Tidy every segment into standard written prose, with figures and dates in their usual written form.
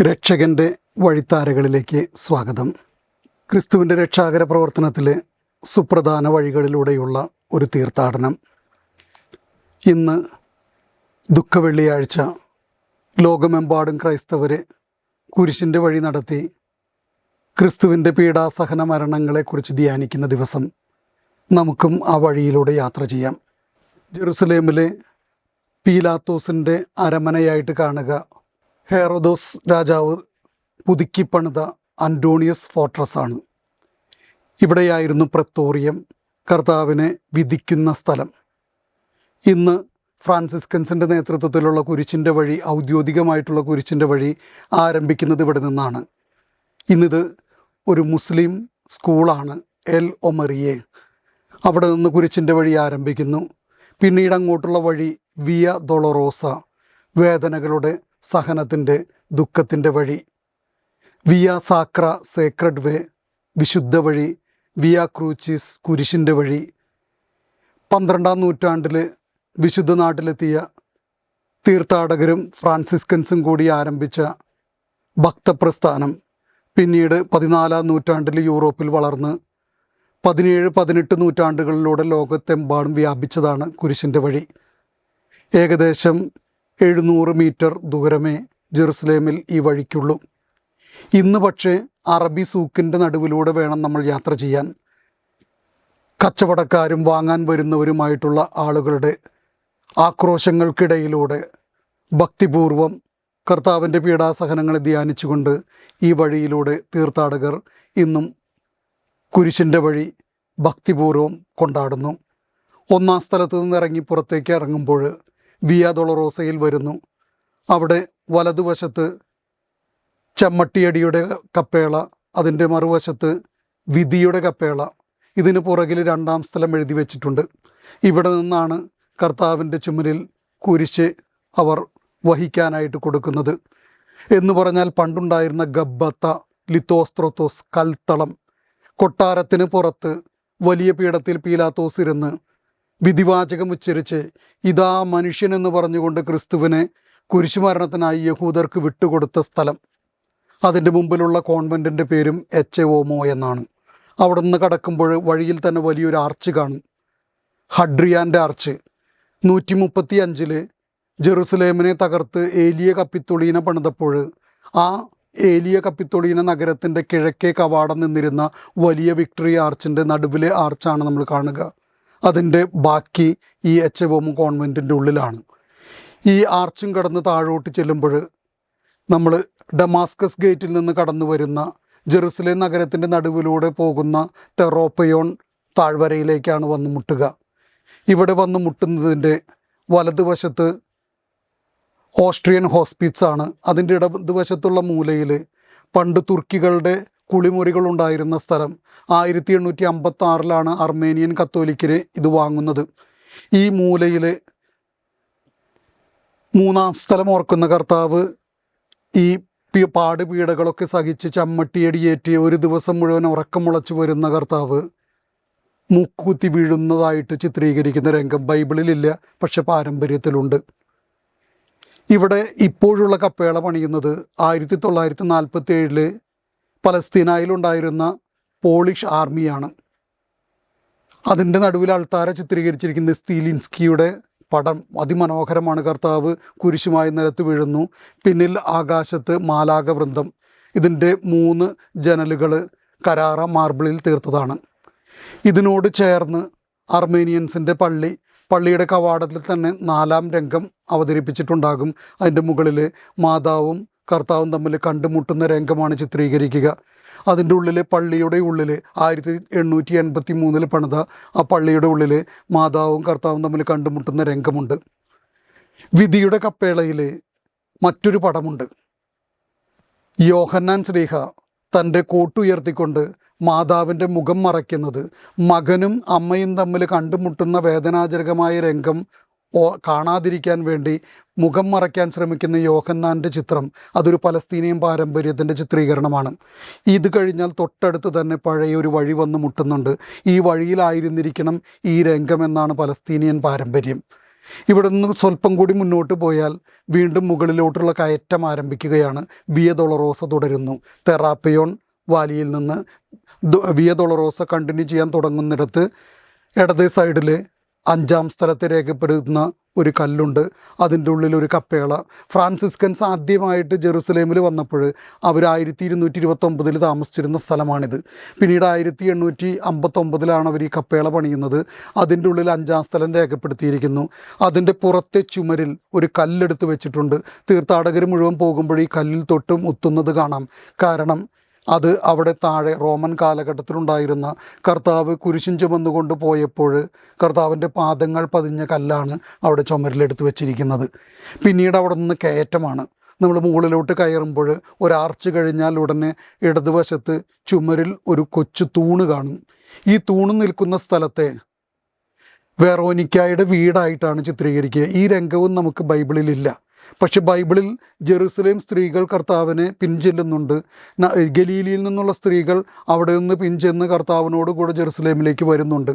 രക്ഷകൻ്റെ വഴിത്താരകളിലേക്ക് സ്വാഗതം. ക്രിസ്തുവിൻ്റെ രക്ഷാകര പ്രവർത്തനത്തിലെ സുപ്രധാന വഴികളിലൂടെയുള്ള ഒരു തീർത്ഥാടനം. ഇന്ന് ദുഃഖവെള്ളിയാഴ്ച. ലോകമെമ്പാടും ക്രൈസ്തവരെ കുരിശിൻ്റെ വഴി നടത്തി ക്രിസ്തുവിൻ്റെ പീഡാസഹന മരണങ്ങളെക്കുറിച്ച് ധ്യാനിക്കുന്ന ദിവസം. നമുക്കും ആ വഴിയിലൂടെ യാത്ര ചെയ്യാം. ജെറുസലേമിലെ പീലാത്തോസിൻ്റെ അരമനയായിട്ട് കാണുക ഹെറോദോസ് രാജാവ് പുതുക്കിപ്പണിത അന്റോണിയസ് ഫോർട്രസ്സാണ്. ഇവിടെയായിരുന്നു പ്രത്തോറിയം, കർത്താവിനെ വിധിക്കുന്ന സ്ഥലം. ഇന്ന് ഫ്രാൻസിസ്കൻസിൻ്റെ നേതൃത്വത്തിലുള്ള കുരിശിൻ്റെ വഴി, ഔദ്യോഗികമായിട്ടുള്ള കുരിശിൻ്റെ വഴി ആരംഭിക്കുന്നത് ഇവിടെ നിന്നാണ്. ഇന്നിത് ഒരു മുസ്ലിം സ്കൂളാണ്, എൽ ഒമറിയെ. അവിടെ നിന്ന് കുരിശിൻ്റെ വഴി ആരംഭിക്കുന്നു. പിന്നീട് അങ്ങോട്ടുള്ള വഴി വിയ ഡൊളറോസ, വേദനകളുടെ, സഹനത്തിൻ്റെ, ദുഃഖത്തിൻ്റെ വഴി. വിയ സാക്ര സേക്രഡ് വേ, വിശുദ്ധ വഴി. വിയ ക്രൂച്ചിസ്, കുരിശിൻ്റെ വഴി. 12-ാം നൂറ്റാണ്ടിൽ വിശുദ്ധ നാട്ടിലെത്തിയ തീർത്ഥാടകരും ഫ്രാൻസിസ്കൻസും കൂടി ആരംഭിച്ച ഭക്തപ്രസ്ഥാനം പിന്നീട് 14-ാം നൂറ്റാണ്ടിൽ യൂറോപ്പിൽ വളർന്ന് 17-18 നൂറ്റാണ്ടുകളിലൂടെ ലോകത്തെമ്പാടും വ്യാപിച്ചതാണ് കുരിശിൻ്റെ വഴി. ഏകദേശം 700 മീറ്റർ ദൂരമേ ജെറുസലേമിൽ ഈ വഴിക്കുള്ളൂ. ഇന്ന് പക്ഷേ അറബി സൂക്കിൻ്റെ നടുവിലൂടെ വേണം നമ്മൾ യാത്ര ചെയ്യാൻ. കച്ചവടക്കാരും വാങ്ങാൻ വരുന്നവരുമായിട്ടുള്ള ആളുകളുടെ ആക്രോശങ്ങൾക്കിടയിലൂടെ ഭക്തിപൂർവം കർത്താവിൻ്റെ പീഡാസഹനങ്ങളെ ധ്യാനിച്ചുകൊണ്ട് ഈ വഴിയിലൂടെ തീർത്ഥാടകർ ഇന്നും കുരിശിൻ്റെ വഴി ഭക്തിപൂർവം കൊണ്ടാടുന്നു. ഒന്നാം സ്ഥലത്ത് നിന്ന് ഇറങ്ങി പുറത്തേക്ക് ഇറങ്ങുമ്പോൾ വിയ ഡൊളറോസയിൽ വരുന്നു. അവിടെ വലതുവശത്ത് ചമ്മട്ടിയടിയുടെ കപ്പേള, അതിൻ്റെ മറുവശത്ത് വിധിയുടെ കപ്പേള. ഇതിന് പുറകിൽ 2-ാം സ്ഥലം എഴുതി വച്ചിട്ടുണ്ട്. ഇവിടെ നിന്നാണ് കർത്താവിൻ്റെ ചുമലിൽ കുരിശ് അവർ വഹിക്കാനായിട്ട് കൊടുക്കുന്നത്. എന്ന് പറഞ്ഞാൽ പണ്ടുണ്ടായിരുന്ന ഗബ്ബത്ത, ലിത്തോസ്ത്രോത്തോസ്, കൽത്തളം. കൊട്ടാരത്തിന് പുറത്ത് വലിയ പീഠത്തിൽ പീലാത്തോസ് ഇരുന്ന് വിധിവാചകം ഉച്ചരിച്ച് ഇതാ മനുഷ്യനെന്ന് പറഞ്ഞുകൊണ്ട് ക്രിസ്തുവിനെ കുരിശുമരണത്തിനായി യഹൂദർക്ക് വിട്ടുകൊടുത്ത സ്ഥലം. അതിൻ്റെ മുമ്പിലുള്ള കോൺവെൻറ്റിൻ്റെ പേരും എച്ച്.ഒ.മോ എന്നാണ്. അവിടെ നിന്ന് കടക്കുമ്പോൾ വഴിയിൽ തന്നെ വലിയൊരു ആർച്ച് കാണും, ഹഡ്രിയാൻ്റെ ആർച്ച്. 135 ജെറുസലേമിനെ തകർത്ത് ഏലിയ കപ്പിത്തൊളീന പണിതപ്പോൾ ആ ഏലിയ കപ്പിത്തൊളീന നഗരത്തിൻ്റെ കിഴക്കേ കവാടം നിന്നിരുന്ന വലിയ വിക്ടറി ആർച്ചിൻ്റെ നടുവിലെ ആർച്ചാണ് നമ്മൾ കാണുക. അതിൻ്റെ ബാക്കി ഈ എച്ച്.ഒ.മോ കോൺവെൻറ്റിൻ്റെ ഉള്ളിലാണ്. ഈ ആർച്ചും കടന്ന് താഴോട്ട് ചെല്ലുമ്പോൾ നമ്മൾ ഡമാസ്കസ് ഗേറ്റിൽ നിന്ന് കടന്നു വരുന്ന ജെറുസലേം നഗരത്തിൻ്റെ നടുവിലൂടെ പോകുന്ന തെറോപ്പയോൺ താഴ്വരയിലേക്കാണ് വന്ന് മുട്ടുക. ഇവിടെ വന്ന് മുട്ടുന്നതിൻ്റെ വലതുവശത്ത് ഓസ്ട്രിയൻ ഹോസ്പിറ്റ്സ് ആണ്. അതിൻ്റെ ഇടതുവശത്തുള്ള മൂലയിൽ പണ്ട് തുർക്കികളുടെ കുളിമുറികളുണ്ടായിരുന്ന സ്ഥലം. 1856 അർമേനിയൻ കത്തോലിക്കര് ഇത് വാങ്ങുന്നത്. ഈ മൂലയിൽ 3-ാം സ്ഥലം ഓർക്കുന്ന കർത്താവ് ഈ പാടുപീടകളൊക്കെ സഹിച്ച് ചമ്മട്ടിയടിയേറ്റ് ഒരു ദിവസം മുഴുവൻ ഉറക്കം മുളച്ചു വരുന്ന കർത്താവ് മൂക്കുത്തി വീഴുന്നതായിട്ട് ചിത്രീകരിക്കുന്ന രംഗം ബൈബിളിലില്ല, പക്ഷെ പാരമ്പര്യത്തിലുണ്ട്. ഇവിടെ ഇപ്പോഴുള്ള കപ്പേള പണിയുന്നത് 1947 പലസ്തീനായിലുണ്ടായിരുന്ന പോളിഷ് ആർമിയാണ്. അതിൻ്റെ നടുവിൽ അൾത്താര ചിത്രീകരിച്ചിരിക്കുന്ന സ്തീലിൻസ്കിയുടെ പടം അതിമനോഹരമാണ്. കർത്താവ് കുരിശുമായി നിലത്ത് വീഴുന്നു. പിന്നിൽ ആകാശത്ത് മാലാക വൃന്ദം. ഇതിൻ്റെ 3 ജനലുകൾ കരാറ മാർബിളിൽ തീർത്തതാണ്. ഇതിനോട് ചേർന്ന് അർമേനിയൻസിൻ്റെ പള്ളിയുടെ കവാടത്തിൽ തന്നെ 4-ാം രംഗം അവതരിപ്പിച്ചിട്ടുണ്ടാകും. അതിൻ്റെ മുകളിൽ മാതാവും കർത്താവും തമ്മിൽ കണ്ടുമുട്ടുന്ന രംഗമാണ് ചിത്രീകരിക്കുക. അതിൻ്റെ ഉള്ളിൽ, പള്ളിയുടെ ഉള്ളിൽ 1883 പണിത ആ പള്ളിയുടെ ഉള്ളിൽ മാതാവും കർത്താവും തമ്മിൽ കണ്ടുമുട്ടുന്ന രംഗമുണ്ട്. വിധിയുടെ കപ്പേളയിൽ മറ്റൊരു പടമുണ്ട്. യോഹന്നാൻ ശ്ലീഹ തൻ്റെ കോട്ടുയർത്തിക്കൊണ്ട് മാതാവിൻ്റെ മുഖം മറയ്ക്കുന്നത്, മകനും അമ്മയും തമ്മിൽ കണ്ടുമുട്ടുന്ന വേദനാജനകമായ രംഗം കാണാതിരിക്കാൻ വേണ്ടി മുഖം മറയ്ക്കാൻ ശ്രമിക്കുന്ന യോഹന്നാൻ്റെ ചിത്രം. അതൊരു പലസ്തീനിയൻ പാരമ്പര്യത്തിൻ്റെ ചിത്രീകരണമാണ്. ഇത് കഴിഞ്ഞാൽ തൊട്ടടുത്ത് തന്നെ പഴയൊരു വഴി വന്ന് മുട്ടുന്നുണ്ട്. ഈ വഴിയിലായിരുന്നിരിക്കണം ഈ രംഗമെന്നാണ് പലസ്തീനിയൻ പാരമ്പര്യം. ഇവിടെ നിന്ന് സ്വല്പം കൂടി മുന്നോട്ട് പോയാൽ വീണ്ടും മുകളിലോട്ടുള്ള കയറ്റം ആരംഭിക്കുകയാണ്. വിയ ഡൊളറോസ തുടരുന്നു. തെറാപ്പിയോൺ വാലിയിൽ നിന്ന് വിയ ഡൊളറോസ കണ്ടിന്യൂ ചെയ്യാൻ തുടങ്ങുന്നിടത്ത് ഇടത് സൈഡിൽ 5-ാം സ്ഥലത്ത് രേഖപ്പെടുത്തുന്ന ഒരു കല്ലുണ്ട്. അതിൻ്റെ ഉള്ളിൽ ഒരു കപ്പേള. ഫ്രാൻസിസ്കൻസ് ആദ്യമായിട്ട് ജെറുസലേമിൽ വന്നപ്പോൾ അവർ 1229 താമസിച്ചിരുന്ന സ്ഥലമാണിത്. പിന്നീട് 1859 അവർ ഈ കപ്പേള പണിയുന്നത്. അതിൻ്റെ ഉള്ളിൽ 5-ാം സ്ഥലം രേഖപ്പെടുത്തിയിരിക്കുന്നു. അതിൻ്റെ പുറത്തെ ചുമരിൽ ഒരു കല്ലെടുത്ത് വെച്ചിട്ടുണ്ട്. തീർത്ഥാടകർ മുഴുവൻ പോകുമ്പോൾ ഈ കല്ലിൽ തൊട്ടും മുത്തുന്നത് കാണാം. കാരണം അത് അവിടെ താഴെ റോമൻ കാലഘട്ടത്തിലുണ്ടായിരുന്ന കർത്താവ് കുരിശും ചുമന്നുകൊണ്ട് പോയപ്പോൾ കർത്താവിൻ്റെ പാദങ്ങൾ പതിഞ്ഞ കല്ലാണ് അവിടെ ചുമരിലെടുത്ത് വെച്ചിരിക്കുന്നത്. പിന്നീട് അവിടെ നിന്ന് കയറ്റമാണ്. നമ്മൾ മുകളിലോട്ട് കയറുമ്പോൾ ഒരു ആർച്ച് കഴിഞ്ഞാൽ ഉടനെ ഇടതുവശത്ത് ചുമരിൽ ഒരു കൊച്ചു തൂണ് കാണും. ഈ തൂണ് നിൽക്കുന്ന സ്ഥലത്തെ വെറോനിക്കായുടെ വീടായിട്ടാണ് ചിത്രീകരിക്കുക. ഈ രംഗവും നമുക്ക് ബൈബിളിലില്ല. പക്ഷെ ബൈബിളിൽ ജെറുസലേം സ്ത്രീകൾ കർത്താവിനെ പിൻചെല്ലുന്നുണ്ട്. ഗലീലിയിൽ നിന്നുള്ള സ്ത്രീകൾ അവിടെ നിന്ന് പിൻചെന്ന് കർത്താവിനോട് കൂടെ ജെറുസലേമിലേക്ക് വരുന്നുണ്ട്.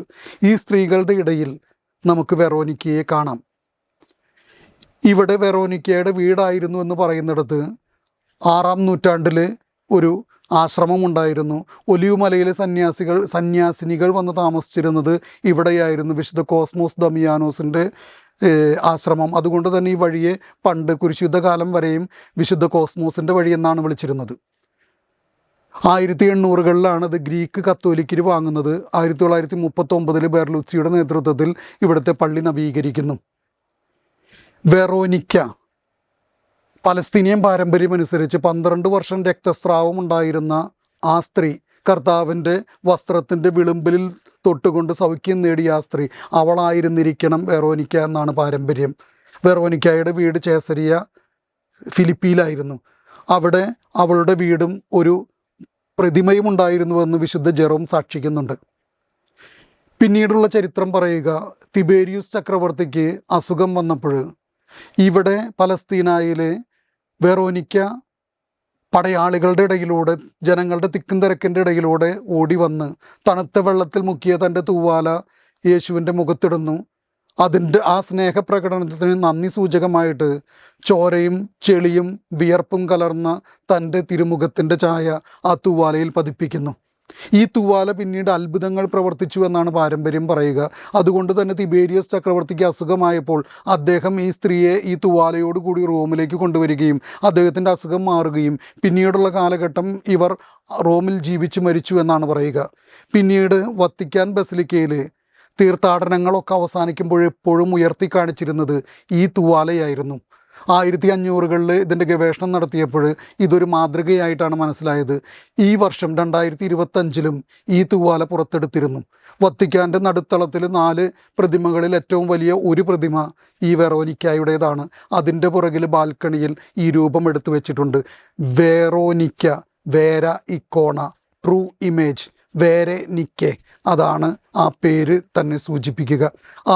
ഈ സ്ത്രീകളുടെ ഇടയിൽ നമുക്ക് വെറോനിക്കയെ കാണാം. ഇവിടെ വെറോനിക്കയുടെ വീടായിരുന്നു എന്ന് പറയുന്നിടത്ത് 6-ാം നൂറ്റാണ്ടിൽ ഒരു ആശ്രമമുണ്ടായിരുന്നു. ഒലിവ് മലയിലെ സന്യാസിനികൾ വന്ന് താമസിച്ചിരുന്നത് ഇവിടെയായിരുന്നു. വിശുദ്ധ കോസ്മോസ് ദമിയാനോസിൻ്റെ ആശ്രമം. അതുകൊണ്ട് തന്നെ ഈ വഴിയെ പണ്ട് കുരിശുദ്ധകാലം വരെയും വിശുദ്ധ കോസ്മോസിൻ്റെ വഴി എന്നാണ് വിളിച്ചിരുന്നത്. 1800-കളിലാണ് ഇത് ഗ്രീക്ക് കത്തോലിക്കർ വാങ്ങുന്നത്. 1939 ബെർലുച്ചിയുടെ നേതൃത്വത്തിൽ ഇവിടുത്തെ പള്ളി നവീകരിക്കുന്നു. വെറോനിക്ക പലസ്തീനിയൻ പാരമ്പര്യമനുസരിച്ച് 12 വർഷം രക്തസ്രാവം ഉണ്ടായിരുന്ന ആ സ്ത്രീ, കർത്താവിൻ്റെ വസ്ത്രത്തിൻ്റെ വിളുമ്പിലിൽ തൊട്ടുകൊണ്ട് സൗഖ്യം നേടിയ ആ സ്ത്രീ, അവളായിരുന്നിരിക്കണം വെറോനിക്ക എന്നാണ് പാരമ്പര്യം. വെറോനിക്കയുടെ വീട് ചേസരിയ ഫിലിപ്പിയിലായിരുന്നു. അവിടെ അവളുടെ വീടും ഒരു പ്രതിമയും ഉണ്ടായിരുന്നുവെന്ന് വിശുദ്ധ ജെറോം സാക്ഷിക്കുന്നുണ്ട്. പിന്നീടുള്ള ചരിത്രം പറയുക, തിബേരിയൂസ് ചക്രവർത്തിക്ക് അസുഖം വന്നപ്പോൾ ഇവിടെ പലസ്തീനായിലെ വെറോനിക്ക പടയാളികളുടെ ഇടയിലൂടെ, ജനങ്ങളുടെ തിക്കും തിരക്കിൻ്റെ ഇടയിലൂടെ ഓടി വന്ന് തണുത്ത വെള്ളത്തിൽ മുക്കിയ തൻ്റെ തൂവാല യേശുവിൻ്റെ മുഖത്തിടുന്നു. അതിൻ്റെ ആ സ്നേഹപ്രകടനത്തിന് നന്ദി സൂചകമായിട്ട് ചോരയും ചെളിയും വിയർപ്പും കലർന്ന തൻ്റെ തിരുമുഖത്തിൻ്റെ ഛായ ആ തൂവാലയിൽ പതിപ്പിക്കുന്നു. ഈ തൂവാല പിന്നീട് അത്ഭുതങ്ങൾ പ്രവർത്തിച്ചു എന്നാണ് പാരമ്പര്യം പറയുക. അതുകൊണ്ട് തന്നെ തിബേരിയസ് ചക്രവർത്തിക്ക് അസുഖമായപ്പോൾ അദ്ദേഹം ഈ സ്ത്രീയെ ഈ തൂവാലയോടുകൂടി റോമിലേക്ക് കൊണ്ടുവരികയും അദ്ദേഹത്തിൻ്റെ അസുഖം മാറുകയും പിന്നീടുള്ള കാലഘട്ടം ഇവർ റോമിൽ ജീവിച്ചു മരിച്ചു എന്നാണ് പറയുക. പിന്നീട് വത്തിക്കാൻ ബസിലിക്കയിൽ തീർത്ഥാടനങ്ങളൊക്കെ അവസാനിക്കുമ്പോൾ എപ്പോഴും ഉയർത്തി കാണിച്ചിരുന്നത് ഈ തൂവാലയായിരുന്നു. 1500-കളിൽ ഇതിൻ്റെ ഗവേഷണം നടത്തിയപ്പോൾ ഇതൊരു മാതൃകയായിട്ടാണ് മനസ്സിലായത്. ഈ വർഷം 2025-ലും ഈ തൂവാല പുറത്തെടുത്തിരുന്നു. വത്തിക്കാൻ്റെ നടുത്തളത്തിൽ 4 പ്രതിമകളിൽ ഏറ്റവും വലിയ ഒരു പ്രതിമ ഈ വെറോനിക്കയുടേതാണ്. അതിൻ്റെ പുറകിൽ ബാൽക്കണിയിൽ ഈ രൂപം എടുത്തു വെച്ചിട്ടുണ്ട്. വെറോനിക്ക, വേര ഇക്കോണ, ട്രൂ ഇമേജ്, വേരെ നിക്കെ, അതാണ് ആ പേര് തന്നെ സൂചിപ്പിക്കുക.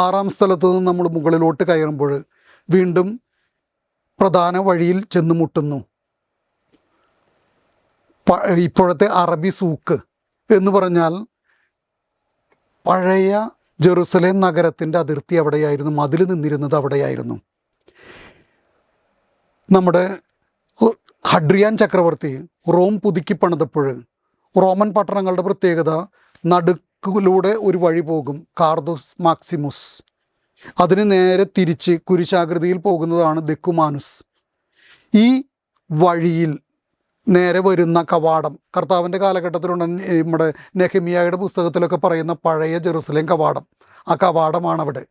6-ാം സ്ഥലത്ത് നിന്ന് നമ്മൾ മുകളിലോട്ട് കയറുമ്പോൾ വീണ്ടും പ്രധാന വഴിയിൽ ചെന്ന് മുട്ടുന്നു. ഇപ്പോഴത്തെ അറബി സൂക്ക് എന്ന് പറഞ്ഞാൽ പഴയ ജെറുസലേം നഗരത്തിൻ്റെ അതിർത്തി അവിടെയായിരുന്നു. മതിൽ നിന്നിരുന്നത് അവിടെയായിരുന്നു. നമ്മുടെ ഹഡ്രിയാൻ ചക്രവർത്തി റോം പുതുക്കി പണിതപ്പോൾ റോമൻ പട്ടണങ്ങളുടെ പ്രത്യേകത, നടുക്കിലൂടെ ഒരു വഴി പോകും, കാർദോസ് മാക്സിമുസ്. അതിന് നേരെ തിരിച്ച് കുരിശാകൃതിയിൽ പോകുന്നതാണ് ദെക്കുമാനുസ്. ഈ വഴിയിൽ നേരെ വരുന്ന കവാടം കർത്താവിൻ്റെ കാലഘട്ടത്തിലുള്ള നമ്മുടെ നെഹെമിയായുടെ പുസ്തകത്തിലൊക്കെ പറയുന്ന പഴയ ജെറുസലേം കവാടം, ആ കവാടമാണ് അവിടെ.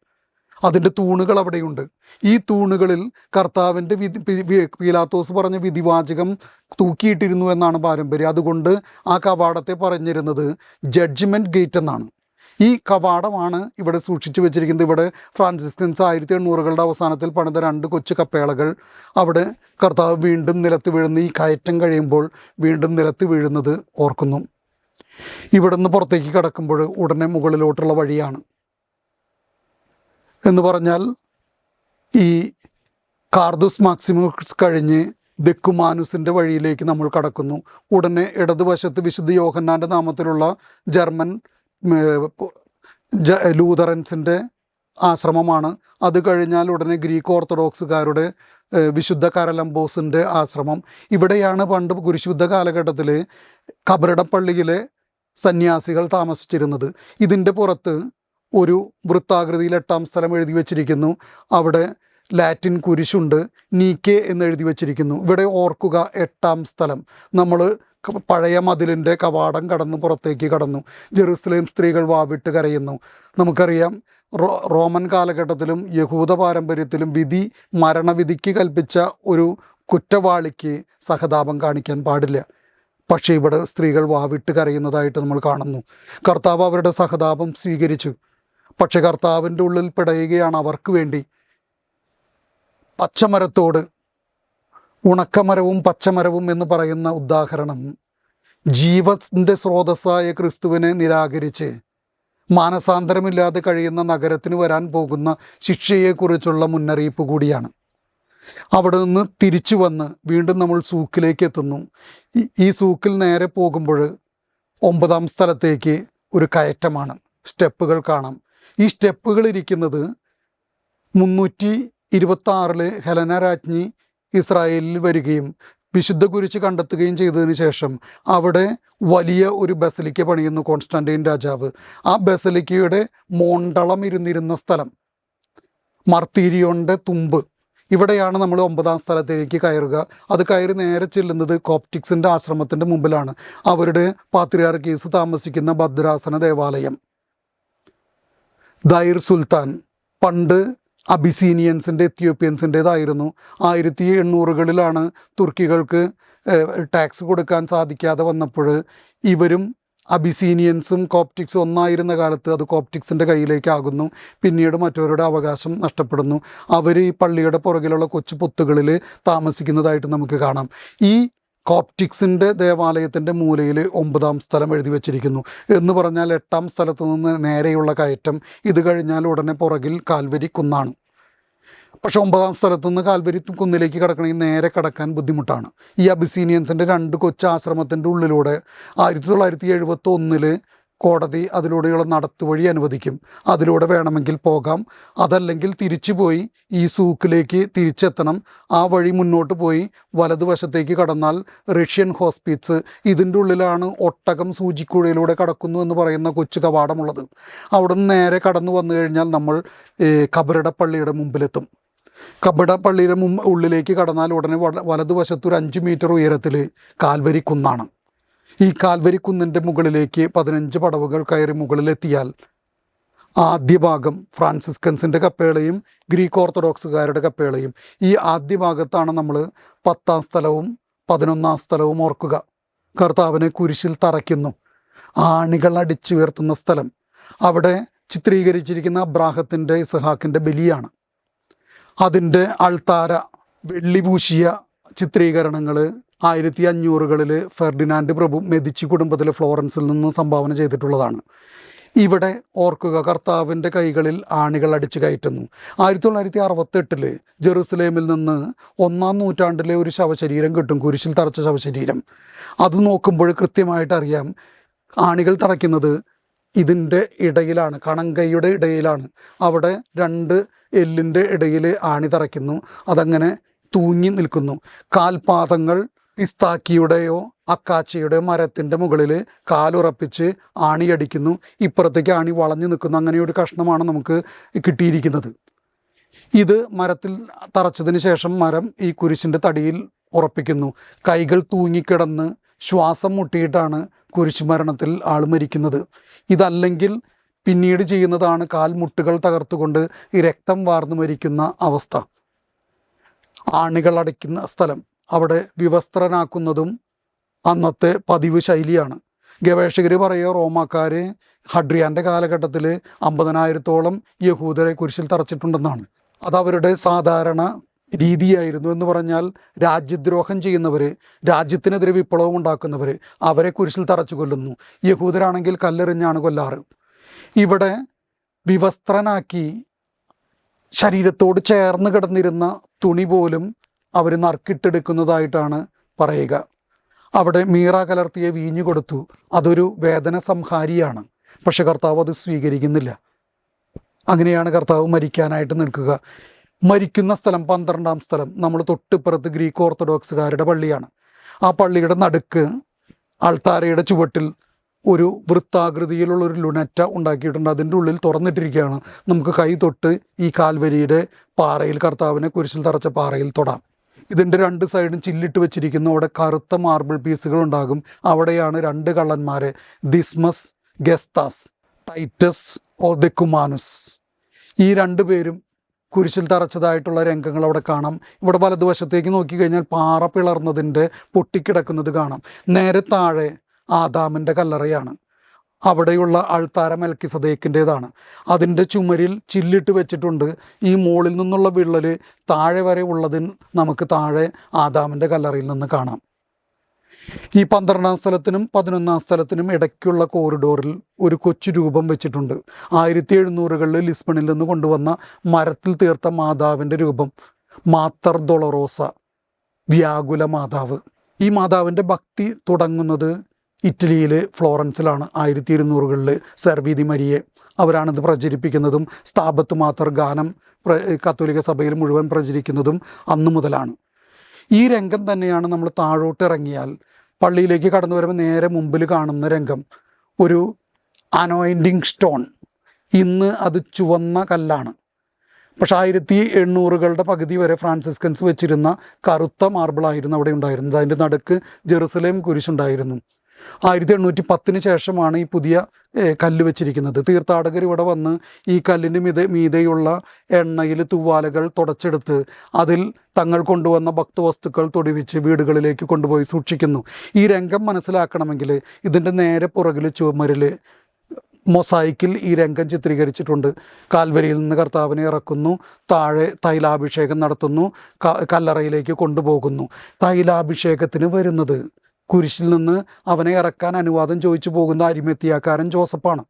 അതിൻ്റെ തൂണുകൾ അവിടെയുണ്ട്. ഈ തൂണുകളിൽ കർത്താവിൻ്റെ പീലാത്തോസ് പറഞ്ഞ വിധിവാചകം തൂക്കിയിട്ടിരുന്നു എന്നാണ് പാരമ്പര്യം. അതുകൊണ്ട് ആ കവാടത്തെ പറഞ്ഞിരുന്നത് ജഡ്ജ്മെൻറ്റ് ഗേറ്റ് എന്നാണ്. ഈ കവാടമാണ് ഇവിടെ സൂക്ഷിച്ചു വെച്ചിരിക്കുന്നത്. ഇവിടെ ഫ്രാൻസിസ്കൻസ് 1800-കളുടെ അവസാനത്തിൽ പണിത 2 കൊച്ചു കപ്പേളകൾ. അവിടെ കർത്താവ് വീണ്ടും നിലത്ത് വീഴുന്ന, ഈ കയറ്റം കഴിയുമ്പോൾ വീണ്ടും നിലത്ത് വീഴുന്നത് ഓർക്കുന്നു. ഇവിടെ നിന്ന് പുറത്തേക്ക് കടക്കുമ്പോൾ ഉടനെ മുകളിലോട്ടുള്ള വഴിയാണ്. എന്ന് പറഞ്ഞാൽ ഈ കാർദുസ് മാക്സിമസ് കഴിഞ്ഞ് ദെക്കുമാനുസിൻ്റെ വഴിയിലേക്ക് നമ്മൾ കടക്കുന്നു. ഉടനെ ഇടതുവശത്ത് വിശുദ്ധ യോഹന്നാൻ്റെ നാമത്തിലുള്ള ജർമ്മൻ ലൂതറൻസിൻ്റെ ആശ്രമമാണ്. അത് കഴിഞ്ഞാൽ ഉടനെ ഗ്രീക്ക് ഓർത്തഡോക്സുകാരുടെ വിശുദ്ധ കരലംബോസിൻ്റെ ആശ്രമം. ഇവിടെയാണ് പണ്ട് കുരിശുദ്ധ കാലഘട്ടത്തിൽ കബറിടപ്പള്ളിയിലെ സന്യാസികൾ താമസിച്ചിരുന്നത്. ഇതിൻ്റെ പുറത്ത് ഒരു വൃത്താകൃതിയിൽ 8-ാം സ്ഥലം എഴുതി വച്ചിരിക്കുന്നു. അവിടെ ലാറ്റിൻ കുരിശുണ്ട്, നീക്കെ എന്ന് എഴുതി വച്ചിരിക്കുന്നു. ഇവിടെ ഓർക്കുക, 8-ാം സ്ഥലം. നമ്മൾ പഴയ മതിലിൻ്റെ കവാടം കടന്ന് പുറത്തേക്ക് കടന്നു. ജെറുസലേം സ്ത്രീകൾ വാവിട്ട് കരയുന്നു. നമുക്കറിയാം, റോമൻ കാലഘട്ടത്തിലും യഹൂദ പാരമ്പര്യത്തിലും മരണവിധിക്ക് കൽപ്പിച്ച ഒരു കുറ്റവാളിക്ക് സഹതാപം കാണിക്കാൻ പാടില്ല. പക്ഷേ ഇവിടെ സ്ത്രീകൾ വാവിട്ട് കരയുന്നതായിട്ട് നമ്മൾ കാണുന്നു. കർത്താവ് അവരുടെ സഹതാപം സ്വീകരിച്ചു. പക്ഷെ കർത്താവിൻ്റെ ഉള്ളിൽ പിടയുകയാണ് അവർക്ക് വേണ്ടി. പച്ചമരത്തോട് ഉണക്കമരവും പച്ചമരവും എന്ന് പറയുന്ന ഉദാഹരണം ജീവൻ്റെ സ്രോതസ്സായ ക്രിസ്തുവിനെ നിരാകരിച്ച് മാനസാന്തരമില്ലാതെ കഴിയുന്ന നഗരത്തിന് വരാൻ പോകുന്ന ശിക്ഷയെക്കുറിച്ചുള്ള മുന്നറിയിപ്പ് കൂടിയാണ്. അവിടെ നിന്ന് തിരിച്ചു വന്ന് വീണ്ടും നമ്മൾ സൂക്കിലേക്ക് എത്തുന്നു. ഈ സൂക്കിൽ നേരെ പോകുമ്പോൾ 9-ാം സ്ഥലത്തേക്ക് ഒരു കയറ്റമാണ്. സ്റ്റെപ്പുകൾ കാണാം. ഈ സ്റ്റെപ്പുകൾ ഇരിക്കുന്നത് 326 ഹെലന രാജ്ഞി ഇസ്രായേലിൽ വരികയും വിശുദ്ധ കുരിശ് കണ്ടെത്തുകയും ചെയ്തതിന് ശേഷം അവിടെ വലിയ ഒരു ബസലിക്ക പണിയുന്നു കോൺസ്റ്റാന്റൈൻ രാജാവ്. ആ ബസലിക്കയുടെ മോണ്ടളം ഇരുന്നിരുന്ന സ്ഥലം, മർത്തീരിയോൻ്റെ തുമ്പ്, ഇവിടെയാണ് നമ്മൾ 9-ാം സ്ഥലത്തേക്ക് കയറുക. അത് കയറി നേരെ ചെല്ലുന്നത് കോപ്റ്റിക്സിൻ്റെ ആശ്രമത്തിൻ്റെ മുമ്പിലാണ്. അവരുടെ പാത്രിയാർക്കീസ് താമസിക്കുന്ന ഭദ്രാസന ദേവാലയം. ദൈർ സുൽത്താൻ പണ്ട് അബിസീനിയൻസിൻ്റെ എത്യോപ്യൻസിൻ്റേതായിരുന്നു. 1800കളിലാണ് തുർക്കികൾക്ക് ടാക്സ് കൊടുക്കാൻ സാധിക്കാതെ വന്നപ്പോൾ ഇവരും അബിസീനിയൻസും കോപ്റ്റിക്സും ഒന്നായിരുന്ന കാലത്ത് അത് കോപ്റ്റിക്സിൻ്റെ കയ്യിലേക്കാകുന്നു. പിന്നീട് മറ്റവരുടെ അവകാശം നഷ്ടപ്പെടുന്നു. അവർ ഈ പള്ളിയുടെ പുറകിലുള്ള കൊച്ചു പൊത്തുകളിൽ താമസിക്കുന്നതായിട്ട് നമുക്ക് കാണാം. ഈ കോപ്റ്റിക്സിൻ്റെ ദേവാലയത്തിൻ്റെ മൂലയിൽ 9-ാം സ്ഥലം എഴുതി വച്ചിരിക്കുന്നു. എന്ന് പറഞ്ഞാൽ 8-ാം സ്ഥലത്ത് നിന്ന് നേരെയുള്ള കയറ്റം. ഇത് കഴിഞ്ഞാൽ ഉടനെ പുറകിൽ കാൽവരി കുന്നാണ്. പക്ഷെ 9-ാം സ്ഥലത്തു നിന്ന് കാൽവരി കുന്നിലേക്ക് കടക്കണമെങ്കിൽ നേരെ കടക്കാൻ ബുദ്ധിമുട്ടാണ്. ഈ അബിസീനിയൻസിൻ്റെ 2 കൊച്ചു ആശ്രമത്തിൻ്റെ ഉള്ളിലൂടെ 1971 കോടതി അതിലൂടെയുള്ള നടത്തുവഴി അനുവദിക്കും. അതിലൂടെ വേണമെങ്കിൽ പോകാം. അതല്ലെങ്കിൽ തിരിച്ചു പോയി ഈ സൂക്കിലേക്ക് തിരിച്ചെത്തണം. ആ വഴി മുന്നോട്ട് പോയി വലതുവശത്തേക്ക് കടന്നാൽ റഷ്യൻ ഹോസ്പിറ്റ്സ്, ഇതിൻ്റെ ഉള്ളിലാണ് ഒട്ടകം സൂചിക്കുഴയിലൂടെ കടക്കുന്നു എന്ന് പറയുന്ന കൊച്ചു കവാടമുള്ളത്. അവിടെ നിന്ന് നേരെ കടന്നു വന്നു കഴിഞ്ഞാൽ നമ്മൾ കബറിടപ്പള്ളിയുടെ മുമ്പിലെത്തും. കബറിടപ്പള്ളിയുടെ ഉള്ളിലേക്ക് കടന്നാൽ ഉടനെ വലതുവശത്തൊരു 5 മീറ്റർ ഉയരത്തിൽ കാൽവരി കുന്നാണ്. ഈ കാൽവരി കുന്നിൻ്റെ മുകളിലേക്ക് 15 പടവുകൾ കയറി മുകളിലെത്തിയാൽ ആദ്യ ഭാഗം ഫ്രാൻസിസ്കൻസിൻ്റെ കപ്പേളയും ഗ്രീക്ക് ഓർത്തഡോക്സുകാരുടെ കപ്പേളയും. ഈ ആദ്യ ഭാഗത്താണ് നമ്മൾ 10-ാം സ്ഥലവും 11-ാം സ്ഥലവും ഓർക്കുക. കർത്താവിനെ കുരിശിൽ തറയ്ക്കുന്നു, ആണികൾ അടിച്ചുയർത്തുന്ന സ്ഥലം. അവിടെ ചിത്രീകരിച്ചിരിക്കുന്ന അബ്രാഹത്തിൻ്റെ ഇസഹാക്കിൻ്റെ ബലിയാണ്. അതിൻ്റെ അൾത്താര വെള്ളിപൂശിയ ചിത്രീകരണങ്ങൾ 1500കളിൽ ഫെർഡിനാൻഡ് പ്രഭു മെദിച്ചി കുടുംബത്തിലെ ഫ്ലോറൻസിൽ നിന്ന് സംഭാവന ചെയ്തിട്ടുള്ളതാണ്. ഇവിടെ ഓർക്കുക, കർത്താവിൻ്റെ കൈകളിൽ ആണികൾ അടിച്ചു കയറ്റുന്നു. 1968 ജെറുസലേമിൽ നിന്ന് 1-ാം നൂറ്റാണ്ടിലെ ഒരു ശവശരീരം കിട്ടും, കുരിശിൽ തറച്ച ശവശരീരം. അത് നോക്കുമ്പോൾ കൃത്യമായിട്ട് അറിയാം ആണികൾ തറയ്ക്കുന്നത് ഇതിൻ്റെ ഇടയിലാണ്, കണങ്കൈയുടെ ഇടയിലാണ്. അവിടെ 2 എല്ലിൻ്റെ ഇടയിൽ ആണി തറയ്ക്കുന്നു. അതങ്ങനെ തൂങ്ങി നിൽക്കുന്നു. കാൽപാദങ്ങൾ പിസ്താക്കിയുടെയോ അക്കാച്ചയുടെയോ മരത്തിൻ്റെ മുകളിൽ കാലുറപ്പിച്ച് ആണിയടിക്കുന്നു. ഇപ്പുറത്തേക്ക് ആണി വളഞ്ഞു നിൽക്കുന്നു. അങ്ങനെയൊരു കഷ്ണമാണ് നമുക്ക് കിട്ടിയിരിക്കുന്നത്. ഇത് മരത്തിൽ തറച്ചതിന് ശേഷം മരം ഈ കുരിശിൻ്റെ തടിയിൽ ഉറപ്പിക്കുന്നു. കൈകൾ തൂങ്ങിക്കിടന്ന് ശ്വാസം മുട്ടിയിട്ടാണ് കുരിശുമരണത്തിൽ ആൾ മരിക്കുന്നത്. ഇതല്ലെങ്കിൽ പിന്നീട് ചെയ്യുന്നതാണ് കാൽമുട്ടുകൾ തകർത്തുകൊണ്ട് ഈ രക്തം വാർന്നു മരിക്കുന്ന അവസ്ഥ. ആണികൾ അടയ്ക്കുന്ന സ്ഥലം അവിടെ വിവസ്ത്രനാക്കുന്നതും അന്നത്തെ പതിവ് ശൈലിയാണ്. ഗവേഷകർ പറയുക റോമാക്കാർ ഹഡ്രിയാൻ്റെ കാലഘട്ടത്തിൽ 50,000-ഓളം യഹൂദരെ കുരിശിൽ തറച്ചിട്ടുണ്ടെന്നാണ്. അതവരുടെ സാധാരണ രീതിയായിരുന്നു. എന്ന് പറഞ്ഞാൽ രാജ്യദ്രോഹം ചെയ്യുന്നവർ, രാജ്യത്തിനെതിരെ വിപ്ലവം ഉണ്ടാക്കുന്നവർ, അവരെ കുരിശിൽ തറച്ചു കൊല്ലുന്നു. യഹൂദരാണെങ്കിൽ കല്ലെറിഞ്ഞാണ് കൊല്ലാറ്. ഇവിടെ വിവസ്ത്രനാക്കി ശരീരത്തോട് ചേർന്ന് കിടന്നിരുന്ന തുണി പോലും അവർ നറുക്കിട്ടെടുക്കുന്നതായിട്ടാണ് പറയുക. അവിടെ മീറ കലർത്തിയ വീഞ്ഞു കൊടുത്തു. അതൊരു വേദന സംഹാരിയാണ്. പക്ഷെ കർത്താവ് അത് സ്വീകരിക്കുന്നില്ല. അങ്ങനെയാണ് കർത്താവ് മരിക്കാനായിട്ട് നിൽക്കുക. മരിക്കുന്ന സ്ഥലം 12-ാം സ്ഥലം നമ്മൾ തൊട്ടിപ്പുറത്ത് ഗ്രീക്ക് ഓർത്തഡോക്സുകാരുടെ പള്ളിയാണ്. ആ പള്ളിയുടെ നടുക്ക് അൾത്താരയുടെ ചുവട്ടിൽ ഒരു വൃത്താകൃതിയിലുള്ളൊരു ലുനറ്റ ഉണ്ടാക്കിയിട്ടുണ്ട്. അതിൻ്റെ ഉള്ളിൽ തുറന്നിട്ടിരിക്കുകയാണ്. നമുക്ക് കൈ തൊട്ട് ഈ കാൽവരിയുടെ പാറയിൽ, കർത്താവിനെ കുരിശിൽ തറച്ച പാറയിൽ തൊടാം. ഇതിൻ്റെ 2 സൈഡും ചില്ലിട്ട് വെച്ചിരിക്കുന്നു. അവിടെ കറുത്ത മാർബിൾ പീസുകൾ ഉണ്ടാകും. അവിടെയാണ് 2 കള്ളന്മാരെ, ദിസ്മസ് ഗസ്താസ്, ടൈറ്റസ് ഓർ ദെക്കുമാനുസ്, ഈ 2 പേരും കുരിശിൽ തറച്ചതായിട്ടുള്ള രംഗങ്ങൾ അവിടെ കാണാം. ഇവിടെ വലതുവശത്തേക്ക് നോക്കിക്കഴിഞ്ഞാൽ പാറ പിളർന്നതിൻ്റെ പൊട്ടിക്കിടക്കുന്നത് കാണാം. നേരെ താഴെ ആദാമിൻ്റെ കല്ലറയാണ്. അവിടെയുള്ള അൾത്താര മെൽക്കിസദേക്കിൻ്റേതാണ്. അതിൻ്റെ ചുമരിൽ ചില്ലിട്ട് വെച്ചിട്ടുണ്ട്. ഈ മുകളിൽ നിന്നുള്ള വിള്ളൽ താഴെ വരെ ഉള്ളതിന് നമുക്ക് താഴെ ആദാമിൻ്റെ കല്ലറയിൽ നിന്ന് കാണാം. ഈ 12-ാം സ്ഥലത്തിനും 11-ാം സ്ഥലത്തിനും ഇടയ്ക്കുള്ള കോറിഡോറിൽ ഒരു കൊച്ചു രൂപം വെച്ചിട്ടുണ്ട്. 1700-കളിൽ ലിസ്ബണിൽ നിന്ന് കൊണ്ടുവന്ന മരത്തിൽ തീർത്ത മാതാവിൻ്റെ രൂപം, മാത്തർ ദൊളറോസ, വ്യാകുല മാതാവ്. ഈ മാതാവിൻ്റെ ഭക്തി തുടങ്ങുന്നത് ഇറ്റലിയിലെ ഫ്ലോറൻസിലാണ്. 1200-കളിൽ സെർവീതി മരിയെ അവരാണിത് പ്രചരിപ്പിക്കുന്നതും സ്ഥാപത്ത് മാത്തർ ഗാനം കത്തോലിക്ക സഭയിൽ മുഴുവൻ പ്രചരിക്കുന്നതും അന്നു മുതലാണ്. ഈ രംഗം തന്നെയാണ് നമ്മൾ താഴോട്ട് ഇറങ്ങിയാൽ പള്ളിയിലേക്ക് കടന്നു വരുമ്പോൾ നേരെ മുമ്പിൽ കാണുന്ന രംഗം. ഒരു അനോയിൻറ്റിങ് സ്റ്റോൺ. ഇന്ന് അത് ചുവന്ന കല്ലാണ്. പക്ഷേ 1800-കളുടെ പകുതി വരെ ഫ്രാൻസിസ്കൻസ് വെച്ചിരുന്ന കറുത്ത മാർബിളായിരുന്നു അവിടെ ഉണ്ടായിരുന്നത്. അതിൻ്റെ നടുക്ക് ജെറുസലേം കുരിശുണ്ടായിരുന്നു. 1810 ശേഷമാണ് ഈ പുതിയ കല്ല് വെച്ചിരിക്കുന്നത്. തീർത്ഥാടകർ ഇവിടെ വന്ന് ഈ കല്ലിൻ്റെ മീതെയുള്ള എണ്ണയിൽ തൂവാലകൾ തുടച്ചെടുത്ത് അതിൽ തങ്ങൾ കൊണ്ടുവന്ന ഭക്തവസ്തുക്കൾ തൊടിവിച്ച് വീടുകളിലേക്ക് കൊണ്ടുപോയി സൂക്ഷിക്കുന്നു. ഈ രംഗം മനസ്സിലാക്കണമെങ്കിൽ ഇതിൻ്റെ നേരെ പുറകിൽ ചുമരിൽ മൊസായിക്കിൽ ഈ രംഗം ചിത്രീകരിച്ചിട്ടുണ്ട്. കാൽവരിയിൽ നിന്ന് കർത്താവിനെ ഇറക്കുന്നു, താഴെ തൈലാഭിഷേകം നടത്തുന്നു, കല്ലറയിലേക്ക് കൊണ്ടുപോകുന്നു. തൈലാഭിഷേകത്തിന് വരുന്നത് കുരിശിൽ നിന്ന് അവനെ ഇറക്കാൻ അനുവാദം ചോദിച്ചു പോകുന്ന അരിമത്തിയാക്കാരൻ ജോസഫാണ്.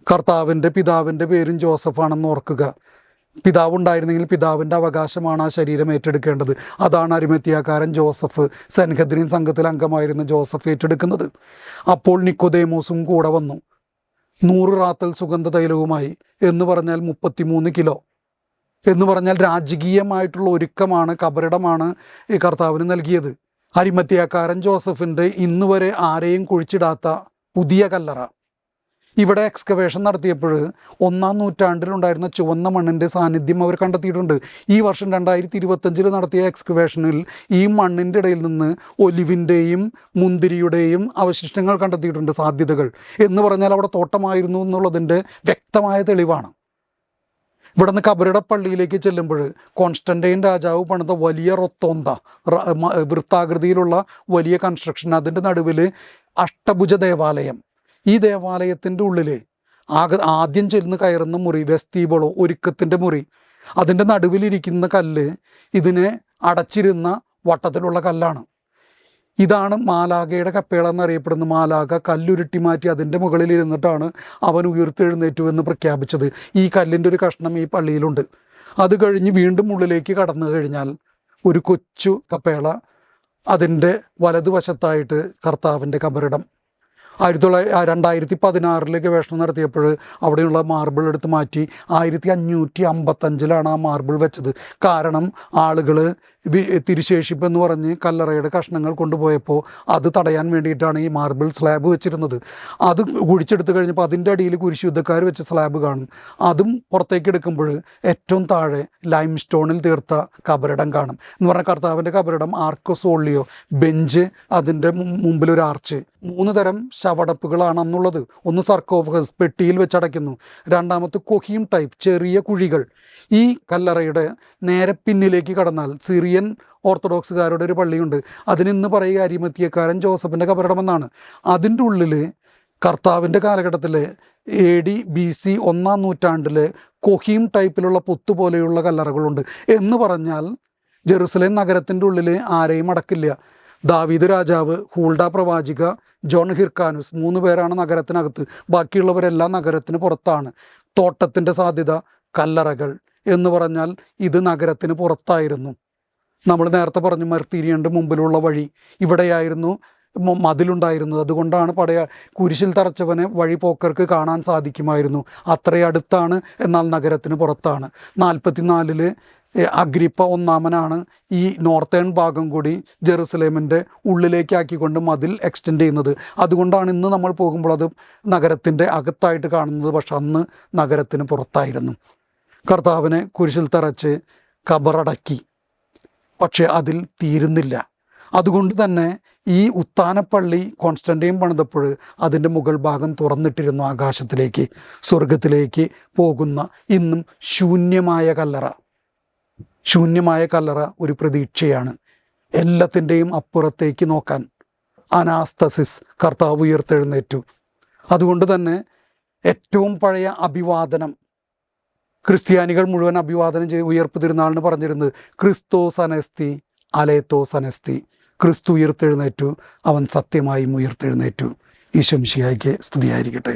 കർത്താവിൻ്റെ പിതാവിൻ്റെ പേരും ജോസഫാണെന്ന് ഓർക്കുക. പിതാവുണ്ടായിരുന്നെങ്കിൽ പിതാവിൻ്റെ അവകാശമാണ് ആ ശരീരം ഏറ്റെടുക്കേണ്ടത്. അതാണ് അരിമത്തിയാക്കാരൻ ജോസഫ്, സെൻഹദ്രീൻ സംഘത്തിൽ അംഗമായിരുന്ന ജോസഫ് ഏറ്റെടുക്കുന്നത്. അപ്പോൾ നിക്കോദേമോസും കൂടെ വന്നു. 100 റാത്തൽ സുഗന്ധ തൈലവുമായി, എന്ന് പറഞ്ഞാൽ 33 കിലോ, എന്ന് പറഞ്ഞാൽ രാജകീയമായിട്ടുള്ള ഒരുക്കമാണ്, കബറിടമാണ് ഈ കർത്താവിന് നൽകിയത്. അരിമത്തിയാക്കാരൻ ജോസഫിൻ്റെ ഇന്ന് വരെ ആരെയും കുഴിച്ചിടാത്ത പുതിയ കല്ലറ. ഇവിടെ എക്സ്കവേഷൻ നടത്തിയപ്പോൾ 1-ാം നൂറ്റാണ്ടിലുണ്ടായിരുന്ന ചുവന്ന മണ്ണിൻ്റെ സാന്നിധ്യം അവർ കണ്ടെത്തിയിട്ടുണ്ട്. ഈ വർഷം 2025 നടത്തിയ എക്സ്കവേഷനിൽ ഈ മണ്ണിൻ്റെ ഇടയിൽ നിന്ന് ഒലിവിൻ്റെയും മുന്തിരിയുടെയും അവശിഷ്ടങ്ങൾ കണ്ടെത്തിയിട്ടുണ്ട്, സാധ്യതകൾ. എന്ന് പറഞ്ഞാൽ അവിടെ തോട്ടമായിരുന്നു എന്നുള്ളതിൻ്റെ വ്യക്തമായ തെളിവാണ്. ഇവിടെ നിന്ന് കബറിട പള്ളിയിലേക്ക് ചെല്ലുമ്പോൾ കോൺസ്റ്റൻറ്റൈൻ രാജാവ് പണിത വലിയ റൊത്തോന്ത, വൃത്താകൃതിയിലുള്ള വലിയ കൺസ്ട്രക്ഷൻ, അതിൻ്റെ നടുവിൽ അഷ്ടഭുജ ദേവാലയം. ഈ ദേവാലയത്തിൻ്റെ ഉള്ളിൽ ആദ്യം ചെന്ന് കയറുന്ന മുറി വെസ്തീബളോ, ഒരുക്കത്തിൻ്റെ മുറി. അതിൻ്റെ നടുവിലിരിക്കുന്ന കല്ല് ഇതിനെ അടച്ചിരുന്ന വട്ടത്തിലുള്ള കല്ലാണ്. ഇതാണ് മാലാഖയുടെ കപ്പേള എന്നറിയപ്പെടുന്ന. മാലാഖ കല്ലുരുട്ടി മാറ്റി അതിൻ്റെ മുകളിൽ ഇരുന്നിട്ടാണ് അവൻ ഉയർത്തെഴുന്നേറ്റു എന്ന് പ്രഖ്യാപിച്ചത്. ഈ കല്ലിൻ്റെ ഒരു കഷ്ണം ഈ പള്ളിയിലുണ്ട്. അത് കഴിഞ്ഞ് വീണ്ടും ഉള്ളിലേക്ക് കടന്നു കഴിഞ്ഞാൽ ഒരു കൊച്ചു കപ്പേള, അതിൻ്റെ വലതുവശത്തായിട്ട് കർത്താവിൻ്റെ കബറിടം. 2016 ഗവേഷണം നടത്തിയപ്പോൾ അവിടെയുള്ള മാർബിൾ എടുത്ത് മാറ്റി 1555 ആ മാർബിൾ വെച്ചത്. കാരണം ആളുകൾ തിരുശേഷിപ്പ് എന്ന് പറഞ്ഞ് കല്ലറയുടെ കഷ്ണങ്ങൾ കൊണ്ടുപോയപ്പോൾ അത് തടയാൻ വേണ്ടിയിട്ടാണ് ഈ മാർബിൾ സ്ലാബ് വെച്ചിരുന്നത്. അത് കുഴിച്ചെടുത്ത് കഴിഞ്ഞപ്പോൾ അതിൻ്റെ അടിയിൽ കുരിശ് യുദ്ധക്കാർ വെച്ച സ്ലാബ് കാണും. അതും പുറത്തേക്ക് എടുക്കുമ്പോൾ ഏറ്റവും താഴെ ലൈം സ്റ്റോണിൽ തീർത്ത കബറിടം കാണും. എന്ന് പറഞ്ഞാൽ കർത്താവിൻ്റെ കബറിടം ആർക്കോസോളിയോ, ബെഞ്ച്, അതിൻ്റെ മുമ്പിലൊരു ആർച്ച്. 3 തരം ശവടപ്പുകളാണ് അന്നുള്ളത്. ഒന്ന് സർക്കോഫഗസ്, പെട്ടിയിൽ വെച്ചടയ്ക്കുന്നു. രണ്ടാമത്തെ കൊഹീം ടൈപ്പ്, ചെറിയ കുഴികൾ. ഈ കല്ലറയുടെ നേരെ പിന്നിലേക്ക് കടന്നാൽ സിറിയൻ ഓർത്തഡോക്സുകാരുടെ ഒരു പള്ളിയുണ്ട്. അതിനിന്ന് പറയുക അരിമത്തിയക്കാരൻ ജോസഫിൻ്റെ കബറിടമെന്നാണ്. അതിൻ്റെ ഉള്ളിൽ കർത്താവിൻ്റെ കാലഘട്ടത്തിൽ AD BC 1-ാം നൂറ്റാണ്ടിൽ കൊഹീം ടൈപ്പിലുള്ള പൊത്തുപോലെയുള്ള കല്ലറകളുണ്ട്. എന്ന് പറഞ്ഞാൽ ജെറുസലേം നഗരത്തിൻ്റെ ഉള്ളിൽ ആരെയും അടക്കില്ല. ദാവീദ് രാജാവ്, ഹൂൾഡ പ്രവാചിക, ജോൺ ഹിർക്കാനുസ് 3 പേരാണ് നഗരത്തിനകത്ത്. ബാക്കിയുള്ളവരെല്ലാം നഗരത്തിന് പുറത്താണ്. തോട്ടത്തിൻ്റെ സാധ്യത, കല്ലറകൾ എന്ന് പറഞ്ഞാൽ ഇത് നഗരത്തിന് പുറത്തായിരുന്നു. നമ്മൾ നേരത്തെ പറഞ്ഞു മർത്തീരിയൻ്റെ മുമ്പിലുള്ള വഴി. ഇവിടെയായിരുന്നു മതിലുണ്ടായിരുന്നത്. അതുകൊണ്ടാണ് കുരിശിൽ തറച്ചവനെ വഴിപോക്കർക്ക് കാണാൻ സാധിക്കുമായിരുന്നു. അത്രയടുത്താണ്, എന്നാൽ നഗരത്തിന് പുറത്താണ്. 44 അഗ്രിപ്പ ഒന്നാമനാണ് ഈ നോർത്തേൺ ഭാഗം കൂടി ജെറുസലേമിൻ്റെ ഉള്ളിലേക്കാക്കിക്കൊണ്ട് മതിൽ എക്സ്റ്റെൻഡ് ചെയ്യുന്നത്. അതുകൊണ്ടാണ് ഇന്ന് നമ്മൾ പോകുമ്പോൾ അത് നഗരത്തിൻ്റെ അകത്തായിട്ട് കാണുന്നത്. പക്ഷെ അന്ന് നഗരത്തിന് പുറത്തായിരുന്നു. കർത്താവിനെ കുരിശിൽ തറച്ച് കബറടക്കി. പക്ഷെ അതിൽ തീരുന്നില്ല. അതുകൊണ്ട് തന്നെ ഈ ഉത്താനപ്പള്ളി കോൺസ്റ്റന്റൈൻ പണിതപ്പോൾ അതിൻ്റെ മുകൾ ഭാഗം തുറന്നിട്ടിരുന്നു ആകാശത്തിലേക്ക്, സ്വർഗത്തിലേക്ക് പോകുന്ന ഇന്നും ശൂന്യമായ കല്ലറ ഒരു പ്രതീക്ഷയാണ്. എല്ലാത്തിൻ്റെയും അപ്പുറത്തേക്ക് നോക്കാൻ അനാസ്തസിസ്, കർത്താവ് ഉയർത്തെഴുന്നേറ്റു. അതുകൊണ്ട് തന്നെ ഏറ്റവും പഴയ അഭിവാദനം ക്രിസ്ത്യാനികൾ മുഴുവൻ അഭിവാദനം ചെയ്ത് ഉയർപ്പ് തിരുനാളിന് പറഞ്ഞിരുന്നത് ക്രിസ്തോസ് അനസ്തി അലേത്തോസ് അനസ്തി. ക്രിസ്തു ഉയർത്തെഴുന്നേറ്റു, അവൻ സത്യമായും ഉയർത്തെഴുന്നേറ്റു. ഈശോ മിശിഹായ്ക്ക് സ്തുതിയായിരിക്കട്ടെ.